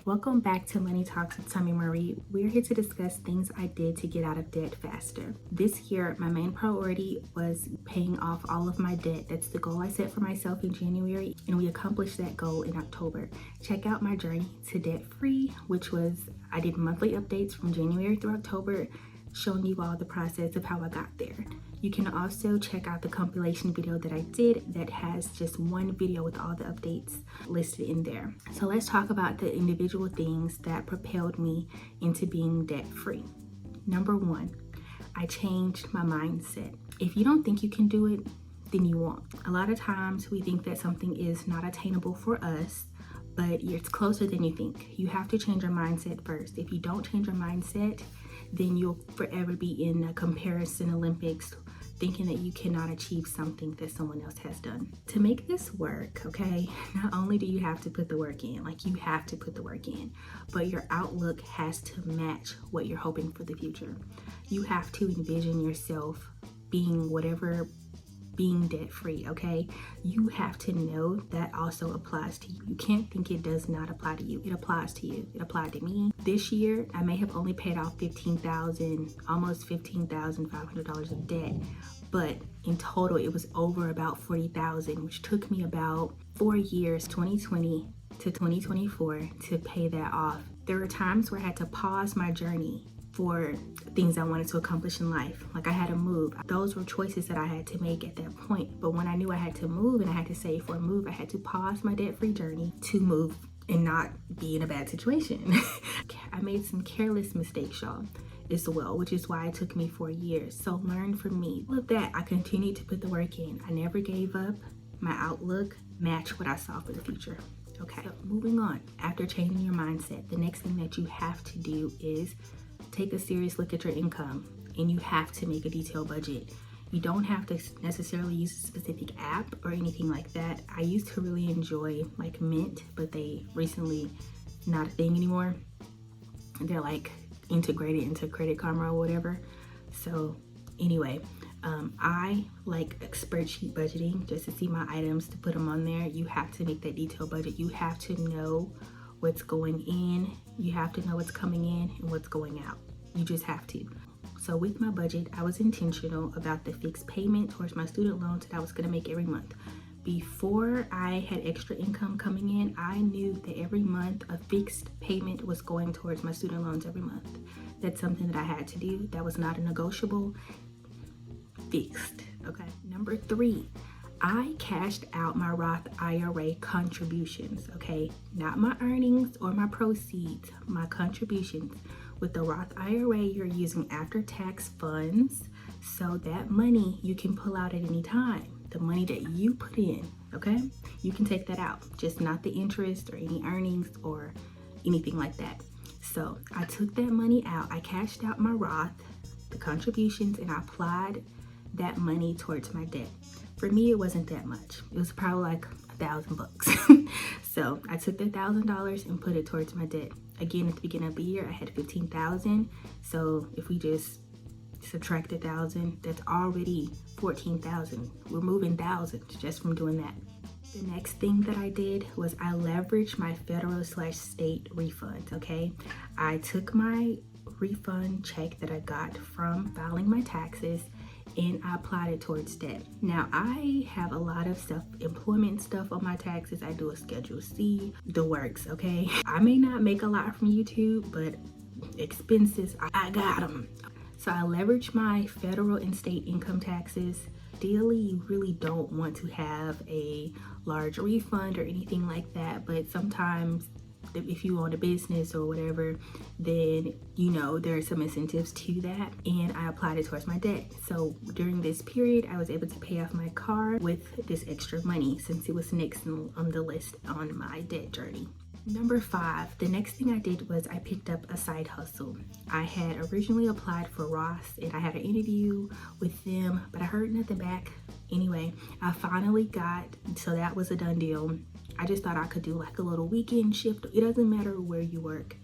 Welcome back to Money Talks with Tammy Marie. We're here to discuss things I did to get out of debt faster. This year, my main priority was paying off all of my debt. That's the goal I set for myself in January, and we accomplished that goal in October. Check out my journey to debt-free, which was I did monthly updates from January through October, showing you all the process of how I got there. You can also check out the compilation video that I did that has just one video with all the updates listed in there. So let's talk about the individual things that propelled me into being debt-free. Number one, I changed my mindset. If you don't think you can do it, then you won't. A lot of times we think that something is not attainable for us, but it's closer than you think. You have to change your mindset first. If you don't change your mindset, then you'll forever be in a comparison Olympics, thinking that you cannot achieve something that someone else has done. To make this work, okay, not only do you have to put the work in, you have to put the work in, but your outlook has to match what you're hoping for the future. You have to envision yourself being debt-free, okay? You have to know that also applies to you. You can't think it does not apply to you. It applies to you. It applied to me. This year, I may have only paid off almost $15,500 of debt, but in total, it was over about $40,000, which took me about 4 years, 2020 to 2024, to pay that off. There were times where I had to pause my journey for things I wanted to accomplish in life. Like I had to move. Those were choices that I had to make at that point. But when I knew I had to move and I had to save for a move, I had to pause my debt-free journey to move and not be in a bad situation. I made some careless mistakes, y'all, as well, which is why it took me 4 years. So learn from me. With that, I continued to put the work in. I never gave up. My outlook matched what I saw for the future. Okay, so moving on. After changing your mindset, the next thing that you have to do is take a serious look at your income, and you have to make a detailed budget. You don't have to necessarily use a specific app or anything like that. I used to really enjoy Mint, but they recently not a thing anymore. They're integrated into Credit Karma or whatever. So anyway, I like spreadsheet budgeting just to see my items, to put them on there. You have to make that detailed budget. You have to know what's going in, you have to know what's coming in and what's going out. You just have to. So with my budget, I was intentional about the fixed payment towards my student loans that I was gonna make every month. Before I had extra income coming in, I knew that every month a fixed payment was going towards my student loans every month. That's something that I had to do. That was not a negotiable. Fixed, okay? Number 3, I cashed out my Roth IRA contributions, okay? Not my earnings or my proceeds, my contributions. With the Roth IRA, you're using after-tax funds, so that money you can pull out at any time. The money that you put in, okay? You can take that out, just not the interest or any earnings or anything like that. So I took that money out, I cashed out my Roth, the contributions, and I applied that money towards my debt. For me, it wasn't that much. It was probably $1,000. So I took the $1,000 and put it towards my debt. Again, at the beginning of the year, I had $15,000. So if we just subtract 1,000, that's already $14,000. We're moving thousands just from doing that. The next thing that I did was I leveraged my federal/state refunds, okay? I took my refund check that I got from filing my taxes and I applied it towards debt. Now, I have a lot of self-employment stuff on my taxes. I do a Schedule C, the works, okay? I may not make a lot from YouTube, but expenses, I got them. So I leveraged my federal and state income taxes. Ideally, you really don't want to have a large refund or anything like that, but sometimes if you own a business or whatever, then there are some incentives to that, and I applied it towards my debt. So during this period, I was able to pay off my car with this extra money since it was next on the list on my debt journey. Number 5, the next thing I did was I picked up a side hustle. I had originally applied for Roth and I had an interview with them, but I heard nothing back. Anyway, I finally so that was a done deal. I just thought I could do a little weekend shift. It doesn't matter where you work.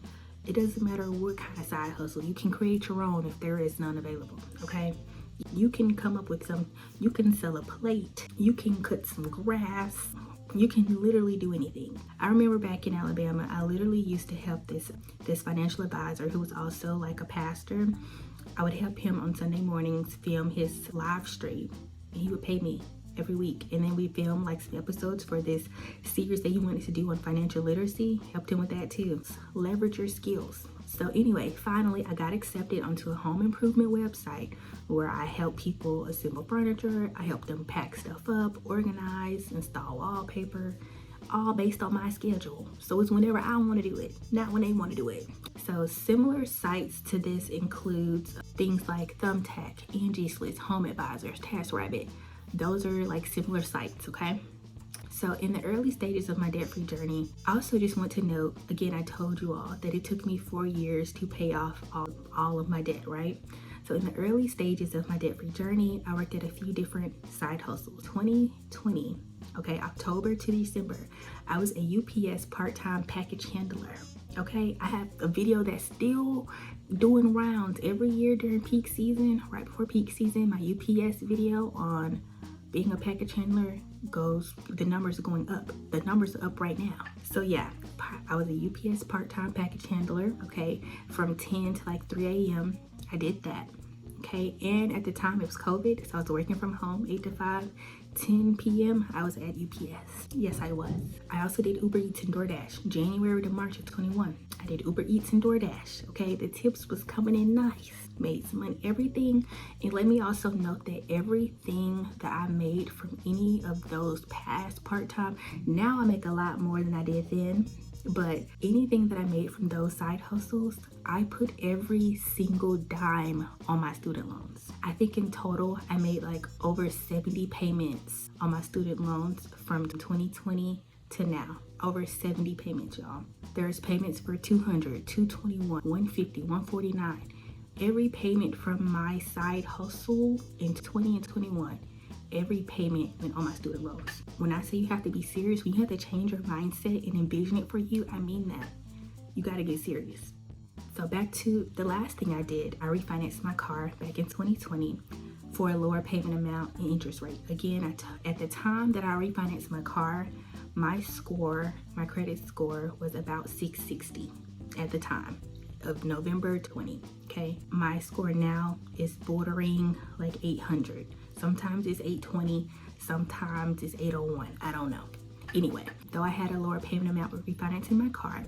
It doesn't matter what kind of side hustle. You can create your own if there is none available, okay? You can come up with you can sell a plate, you can cut some grass, You can literally do anything. I remember back in Alabama, I literally used to help this financial advisor who was also like a pastor. I would help him on Sunday mornings film his live stream, and he would pay me every week. And then we filmed like some episodes for this series that he wanted to do on financial literacy. Helped him with that too. Leverage your skills. So anyway, finally I got accepted onto a home improvement website where I help people assemble furniture. I help them pack stuff up, organize, install wallpaper, all based on my schedule. So it's whenever I want to do it, not when they want to do it. So similar sites to this includes things like Thumbtack, Angie's List, Home Advisors, TaskRabbit. Those are like similar sites, okay? So in the early stages of my debt-free journey, I also just want to note, again, I told you all that it took me 4 years to pay off all of my debt, right? So in the early stages of my debt-free journey, I worked at a few different side hustles. 2020, okay, October to December, I was a UPS part-time package handler. Okay, I have a video that's still doing rounds every year during peak season, right before peak season. My UPS video on being a package handler the numbers are going up. The numbers are up right now. So yeah, I was a UPS part-time package handler, okay, from 10 to like 3 a.m. I did that, okay, and at the time it was COVID, so I was working from home 8 to 5. 10 p.m. I was at UPS. Yes, I was. I also did Uber Eats and DoorDash, January to March of 21. I did Uber Eats and DoorDash, okay? The tips was coming in nice. Made some money, everything. And let me also note that everything that I made from any of those past part-time, now I make a lot more than I did then. But anything that I made from those side hustles, I put every single dime on my student loans. I think in total, I made like over 70 payments on my student loans from 2020 to now. Over 70 payments, y'all. There's payments for 200, 221, 150, 149. Every payment from my side hustle in 20 and 21, every payment went on my student loans. When I say you have to be serious, when you have to change your mindset and envision it for you, I mean that. You gotta get serious. So back to the last thing I did, I refinanced my car back in 2020 for a lower payment amount and interest rate. Again, at the time that I refinanced my car, my credit score was about 660 at the time of November 20, okay? My score now is bordering like 800. Sometimes it's 820, sometimes it's 801, I don't know. Anyway, though I had a lower payment amount with refinancing my car,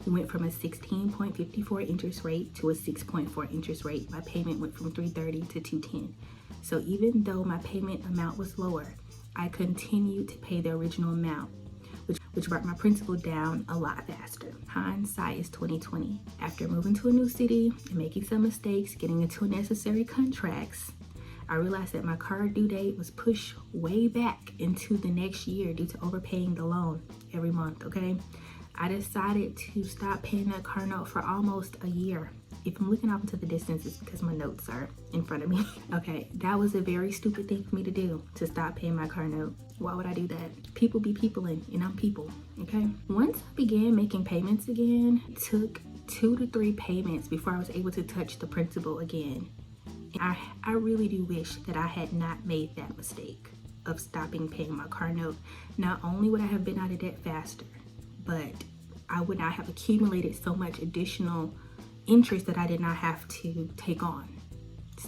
we went from a 16.54 interest rate to a 6.4 interest rate. My payment went from 330 to 210. So even though my payment amount was lower, I continued to pay the original amount, which brought my principal down a lot faster. Hindsight is 2020. After moving to a new city and making some mistakes, getting into unnecessary contracts, I realized that my car due date was pushed way back into the next year due to overpaying the loan every month, okay? I decided to stop paying that car note for almost a year. If I'm looking off into the distance, it's because my notes are in front of me. Okay, that was a very stupid thing for me to do, to stop paying my car note. Why would I do that? People be peopling, and I'm people, okay? Once I began making payments again, it took 2 to 3 payments before I was able to touch the principal again. I really do wish that I had not made that mistake of stopping paying my car note. Not only would I have been out of debt faster, but I would not have accumulated so much additional interest that I did not have to take on.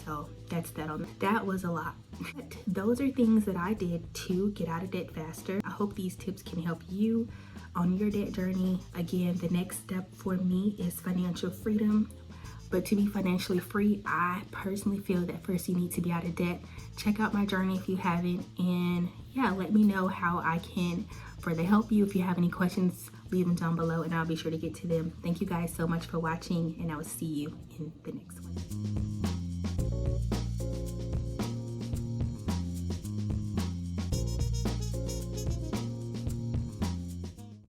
So that's that on that. That was a lot. But those are things that I did to get out of debt faster. I hope these tips can help you on your debt journey. Again, the next step for me is financial freedom. But to be financially free, I personally feel that first you need to be out of debt. Check out my journey if you haven't. And yeah, let me know how I can further help you. If you have any questions, leave them down below and I'll be sure to get to them. Thank you guys so much for watching, and I will see you in the next one.